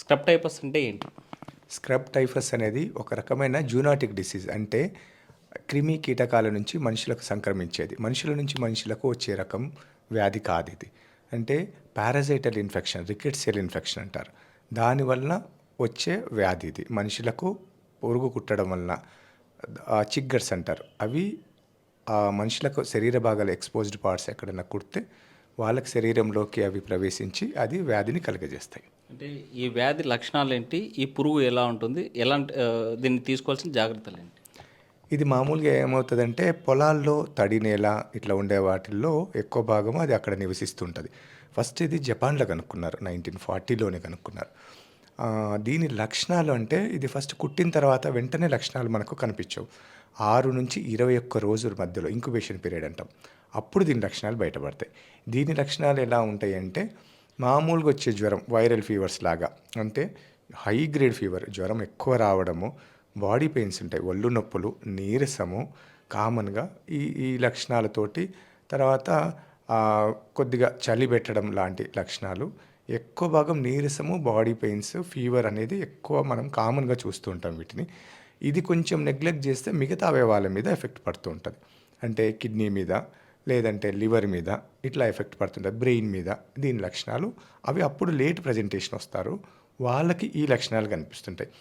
Scrub typhus అంటే ఏంటి? Scrub typhus అనేది ఒక రకమైన జూనాటిక్ డిసీజ్. అంటే క్రిమి కీటకాల నుంచి మనుషులకు సంక్రమించేది. మనుషుల నుంచి మనుషులకు వచ్చే రకం వ్యాధి కాదు ఇది. అంటే పారాసైటల్ ఇన్ఫెక్షన్, రికెట్ సెల్ ఇన్ఫెక్షన్ అంటారు. దానివల్ల వచ్చే వ్యాధి ఇది. మనుషులకు పురుగు కుట్టడం వలన చిగ్గర్స్ అంటారు. అవి మనుషులకు శరీర భాగాలు ఎక్స్పోజ్డ్ పార్ట్స్ ఎక్కడైనా కుడితే వాళ్ళకి శరీరంలోకి అవి ప్రవేశించి అది వ్యాధిని కలుగజేస్తాయి. అంటే ఈ వ్యాధి లక్షణాలు ఏంటి? ఈ పురుగు ఎలా ఉంటుంది? ఎలాంటి దీన్ని తీసుకోవాల్సిన జాగ్రత్తలు ఏంటి? ఇది మామూలుగా ఏమవుతుందంటే పొలాల్లో తడి నేల ఇట్లా ఉండే వాటిల్లో ఎక్కువ భాగం అది అక్కడ నివసిస్తుంటుంది. ఫస్ట్ ఇది జపాన్లో కనుక్కున్నారు, 1940లోనే కనుక్కున్నారు. దీని లక్షణాలు అంటే ఇది ఫస్ట్ కుట్టిన తర్వాత వెంటనే లక్షణాలు మనకు కనిపించవు. 6 నుంచి 21 రోజుల మధ్యలో ఇంక్యుబేషన్ పీరియడ్ అంటాం. అప్పుడు దీని లక్షణాలు బయటపడతాయి. దీని లక్షణాలు ఎలా ఉంటాయి అంటే మామూలుగా వచ్చే జ్వరం, వైరల్ ఫీవర్స్ లాగా, అంటే హై గ్రేడ్ ఫీవర్, జ్వరం ఎక్కువ రావడము, బాడీ పెయిన్స్ ఉంటాయి, ఒళ్ళు నొప్పులు, నీరసము కామన్గా ఈ లక్షణాలతోటి. తర్వాత కొద్దిగా చలి పెట్టడం లాంటి లక్షణాలు. ఎక్కువ భాగం నీరసము, బాడీ పెయిన్స్, ఫీవర్ అనేది ఎక్కువ మనం కామన్గా చూస్తూ ఉంటాం వీటిని. ఇది కొంచెం నెగ్లెక్ట్ చేస్తే మిగతా అవయవాల మీద ఎఫెక్ట్ పడుతూ ఉంటుంది. అంటే కిడ్నీ మీద, లేదంటే లివర్ మీద ఇట్లా ఎఫెక్ట్ పడుతుంటుంది, బ్రెయిన్ మీద. దీని లక్షణాలు అవి అప్పుడు లేట్ ప్రజెంటేషన్ వస్తారు, వాళ్ళకి ఈ లక్షణాలు కనిపిస్తుంటాయి.